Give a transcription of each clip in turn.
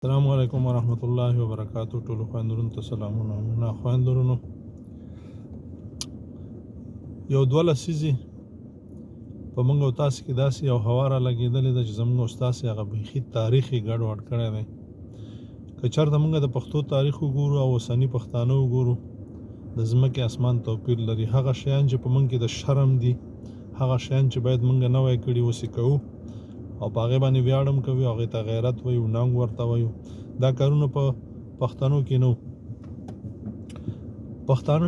السلام علیکم ورحمت الله وبرکاتہ. ټولو خویندورو ته سلامونه. نه خویندورو یو دوه لسیزې په موږ او تاسو کې داسې یو هوا را لګېدلې ده چې زموږ او ستاسې هغه بیخي تاریخ یې ګډوډ کړی دی. که چېرته موږ د پښتو تاریخ وګورو او اوسني پښتانه وګورو، د ځمکې اسمان توپیر لري. هغه شیان چې په موږ کې د شرم دي، هغه شیان چې باید موږ نوی کړي اوس یې کوو او په هغې باندې ویاړ هم کوي، هغې ته غیرت وایو، ننګ ورته وایو. دا کارونه په پښتنو کې نه وو. پښتانه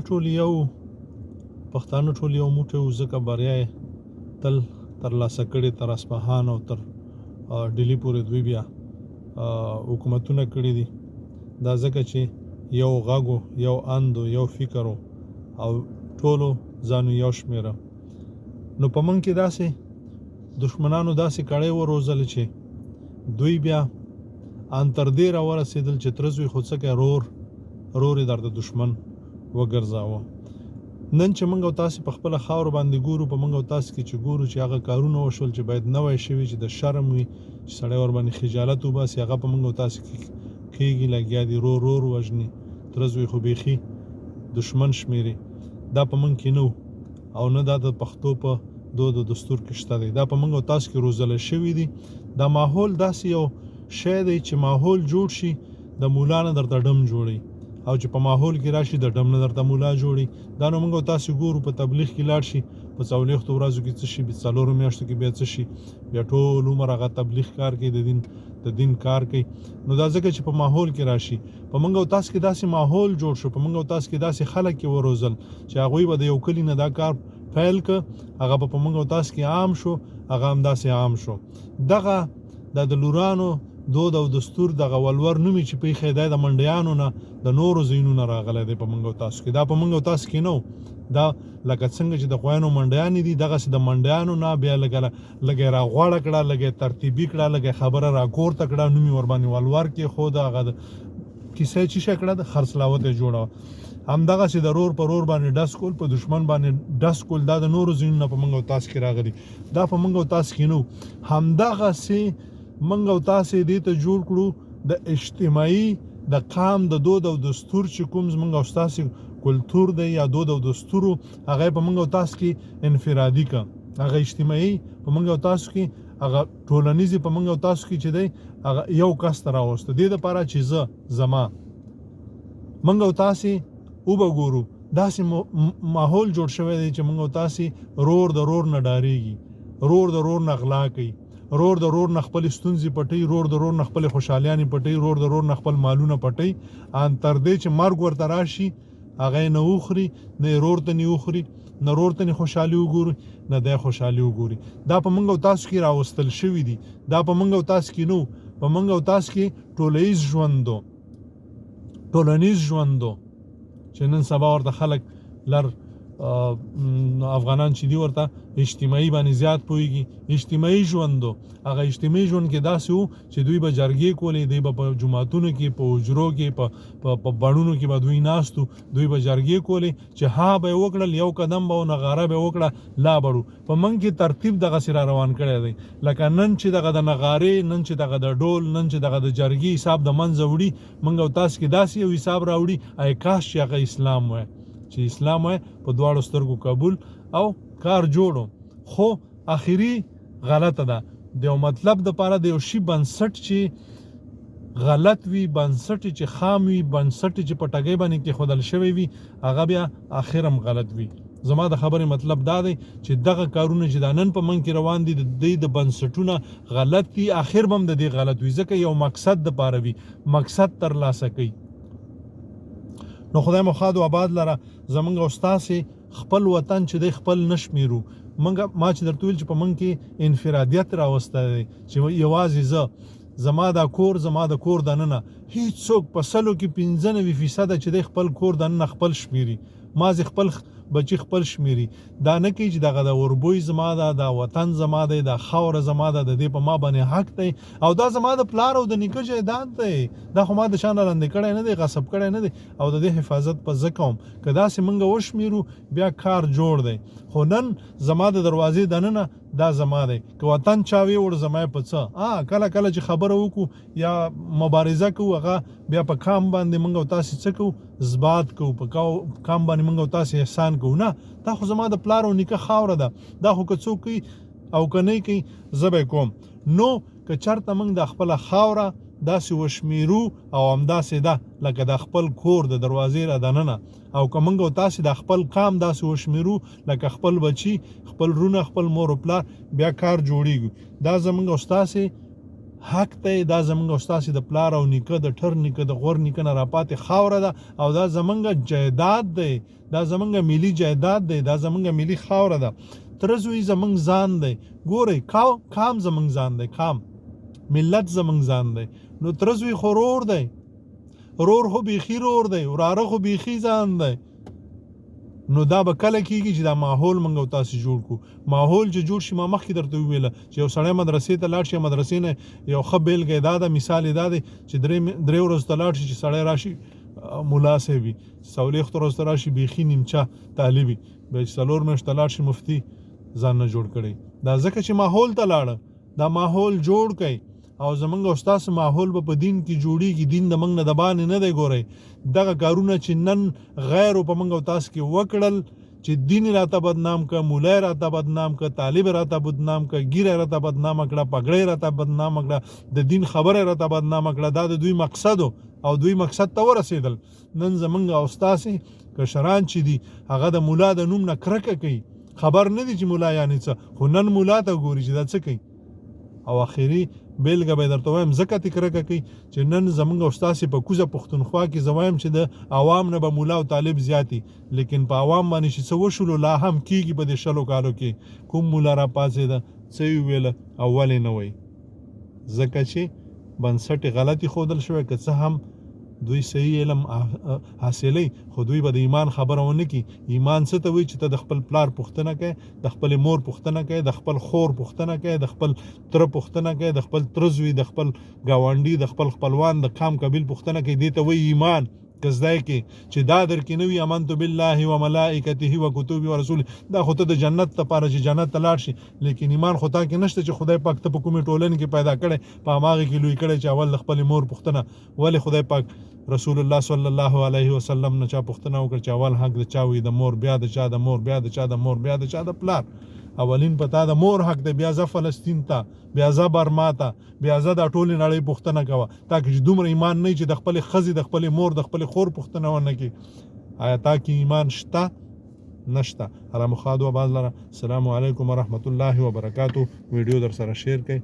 ټول یو موټی وو، ځکه بریا یې تل ترلاسه کړې تر اصفهان او تر ډیلي پورې دوی بیا حکومتونه کړي دي. دا ځکه چې یو غږ و، یو اند و، یو فکر و او ټولو ځانو یو شمېره. نو په موږ کې داسې دشمنانو داسې کړی وروزل چې دوی بیا ان تر دې راورسېدل چې تره زوی خو څه کوي، رور یې درته دشمن وګرځاوه. نن چې موږ او تاسې په خپله خاورو باندې ګورو، په موږ او تاسې کې چې ګورو چې هغه کارونه وشول چې باید نوی شوي، چې د شرم وي، چې سړی ورباندې خجالت وباسي، هغه په موږ او تاسې کې کېږي. لګیا دي رور وژني، تره زوی خو بیخي دشمن شمېري. دا په موږ کې نه او نه دا د پښتو په دود او دستور کې شته دی. دا په موږ او تاسو کې روزله شوي دي. دا ماحول داسې یو شی دی چې ماحول جوړ شي، د مولا نه درته ډم جوړي، او چې په ماحول کې راشي د ډم نه درته مولا جوړي. دا نو موږ او تاسو ګورو، په تبلیغ کې لاړ شي، په څلوېښتو ورځو کې څه شي، په څلورو میاشتو کې بیا څه شي، بیا ټول عمر هغه تبلیغ کار کوي، د دین کار کوي. نو دا ځکه چې په ماحول کې راشي. په موږ او تاسو کې داسې ماحول جوړ شو، په موږ او تاسو کې داسې خلک کې وروزل چې هغوی به د یو کلي نه دا کار پیل که، هغه په موږ او تاسو کې عام شو، هغه همداسې عام شو. دغه د لورانو دود او دستور دغه ولور نومي چې پیښی دی د منډیانو نه، د نورو ځایونو نه راغلی دی په موږ او تاسو کې. دا په موږ او تاسو کې نه و. دا لکه څنګه چې د خویانو منډیانې دي، دغسې د منډیانو نه بیا لږه را غوړه کړه، لږه ترتیبي کړه، لږه خبره را کورته کړه، نوم یې ورباندې ولور کېښوده، هغه کیسه یې چیشه کړه، د خرڅلاوت یې جوړه. همدغسې د رور په رور باندې ډس کول، په دشمن باندې ډس کول، دا د نورو ځایونو نه په موږ او تاسو کې راغلي. دا په موږ او تاسو کې نه و. همدغسې موږ او تاسې دې ته جوړ کړو د اجتماعي د قام د دود او دستور چې کوم زموږ او ستاسې کلتور دی یا دود او دستور، هغه په موږ او تاسو کې انفرادي که، هغه اجتماعي په موږ او تاسو کې، هغه ټولنیزې په موږ او تاسو کې چې دی، هغه یو کس ته راوسته. دې دپاره چې زما موږ او تاسې وبګورو، داسې ماحول جوړ شوی دی چې موږ او تاسې رور د رور نه ډارېږي، رور د رور نه غلا کوي، رور د رور نه خپل ستونزې پټي، رور د رور نه خپل خوشحالیانې پټي، رور د رور نه خپل مالونه پټي. ان تر دې چې مرګ ورته راشي، هغه نه وخوري، نه رور ته نه وخوري، نه رور ته نه خوشحالي وګوري، نه دی خوشحالي وګوري. دا په موږ او تاسو کې راوستل شوي دي. دا په موږ او تاسو کې نه و. په موږ او تاسو کې ټولنیز ژوند چې نن سبا ورته خلک افغانان چې دي ورته اجتماعي باندې زیات پوهېږي. اجتماعي ژوند، هغه اجتماعي ژوند کې داسې و چې دوی به جرګې کولې، دوی به په جوماتونو کې، په حجرو کې، په بڼونو کې به دوی ناستو، دوی به جرګې کولې چې ها به یې وکړل، یو قدم به نغاره به وکړه، لا بړو. په موږ کې ترتیب دغسې را روان کړی دی. لکه نن چې دغه د نغارې، نن چې دغه د ډول، نن چې دغه د جرګې حساب د منځه وړي، موږ او تاسو کې داسې یو حساب راوړي، ای کاش چې هغه اسلام وای، چې اسلام وای، په دواړو سترګو قبول او کار جوړو. خو اخري غلطه ده. د یو مطلب دپاره د یو شي بنسټ چې غلط وي، بنسټ چې خام وي، بنسټ چې په ټګۍ باندې کېښودل شوی وي، هغه بیا اخر هم غلط وي. زما د خبرې مطلب دا دی چې دغه کارونه چې دا نن په منځ کې روان دي، د دې د بنسټونه غلط دي، اخر به هم د دې غلط وي، ځکه یو مقصد دپاره وي، مقصد ترلاسه کوي. نو خدای مو ښاد و آباد لره. زموږ او ستاسې خپل وطن چې دی خپل نه شمېرو. ما چې درته ویل چې په موږ کې انفرادیت راوستی دی، چې یوازې زما دا کور، زما د کور دننه، هیڅوک په 100 کې 95% چې دی خپل کور دننه خپل شمېري. ما خپل بچی خپل شمیري دا نه کوي چې دغه د اوربوی زما ده دا وطن زما دی دا خاوره زما ده د دې په ما باندې حق دی او دا زما د پلار او د نیکه جایداد دی دا خو ما د شان لاندې کړی نه دی غصب کړی نه دی او د دې حفاظت په زه کوم که داسې موږ وشمیرو بیا کار جوړ دی خو نن زما د دروازې دننه دا زما دی که وطن چا ویوړ زما په څه کله کله چې خبره وکړو یا مبارزه کوو هغه بیا په کام باندې موږ او تاسې څه کوو ثبات کوو په کام باندې موږ او تاسې احسان کوو نه دا خو زما د پلار او نیکه خاوره ده دا خو که څوک کوي او که نه کوي زه به کوم نو که چېرته موږ د خپله خاوره داسې وشمیرو او همداسې ده لکه د خپل کور د دروازې را دننه او که موږ او تاسې د خپل کام داسې وشمیرو لکه خپل بچي خپل رونه خپل مور و پلار بیا کار جوړیږي دا زموږ او ستاسې حق دی دا زموږ او ستاسې د پلار او نیکه د ټر نیکه د غور نیکه نه راپاتې خاوره ده او دا زموږ جایداد دی دا زموږ ملي جایداد دی دا زموږ ملي خاوره ده ترزوی زموږ ځان دی ګورئ کام زموږ ځان دی کام ملت زموږ ځان دی نو ترزوی خو رور دی رور خو بیخي رور دی وراره خو بیخي ځان دی نو دا به کله کېږي چې دا ماحول موږ او تاسې جوړ کړو ماحول چې جوړ شي ما مخکې درته وویله چې یو سړی مدرسې ته لاړ شي مدرسې نه یو ښه بیلګه یې دا ده مثال یې دا دی چې درې ورځو ته لاړ شي چې سړی راشي ملا صاحب وي څلوېښتو ورځو ته راشي بیخي نیمچه طالب وي بیا چې څلور میاشتو ته لاړ شي مفتي ځان نه جوړ کړی دا ځکه چې ماحول ته لاړه دا ماحول جوړ کړئ او زمونږ او ستاسو ماحول به په دین کې جوړیږي دین د موږ نه د باندې نه دی ګورئ دغه کارونه چې نن غیرو په موږ او تاسو کې وکړل چې دین راته بدنام که مولی راته بدنام که طالب راته بدنام که ګیره راته بدنام کړه پګړی راته بدنام کړه د دین خبره راته بدنام کړه دا د دوی مقصد او دوی مقصد ته ورسېدل نن زمونږ او ستاسو کشران چې دي هغه د مولا د نوم نه کرکه کوي خبر نه دي چې مولا یعنی څه خو نن مولا ته ګوري چې دا څه کوي او اخري بیلګه به درته وایم ځکه تکرکه کوي چې نن زمونږ او ستاسې په کوزه پښتونخوا کې زه وایم چې د عوام نه به مولا او طالب زیاتي لیکن په عوام باندې چې څه وشولو لا هم کېږي په دې 100 کالو کې کوم مولا را پاڅېده څه یې وویله او ولې نه وایي ځکه چې بنسټ غلطي ښودل شوی که څه هم دوی صحیح علم حاصلوي خو دوی به د ایمان خبره ونه کړي ایمان څه ته وایي چې ته د خپل پلار پوښتنه کوې د خپلې مور پوښتنه کوې د خپل خور پوښتنه کوې د خپل تره پوښتنه کوې د خپل ترزوی د خپل ګاونډي د خپل خپلوان د قام قبیل پوښتنه کوي دې ته وایي ایمان که زده کې چې دا در کې نه وي امنت بالله و ملائکته و کتبه و رسوله دا خو ته د جنت لپاره چې جنت ته لاړ شي لیکن ایمان خو تا کې نشته چې خدای پاک ته په کومې ټولنې کې پیدا کړی په هماغې کې لوی کړی چې اول د خپلې مور پوښتنه ولې خدای پاک رسول الله صلی الله علیه وسلم نه چا پوښتنه وکړه چې اول حق د چا وي د مور بیا د چا د مور بیا د چا د مور بیا د چا د پلار اولین پتا د مور حق دی بیا ځه فلسطین ته بیا ځه برما ته بیا ځه دا ټولې نړۍ پوښتنه کوه تاکې چې دومره ایمان نه چې د خپلې ښځې د خپلې مور د خپلې خور پوښتنه ونه کړي آیا تا کې ایمان شته نشته هر مخادو باز لره السلام علیکم ورحمت الله وبرکاتو ویډیو در سره شیر کړئ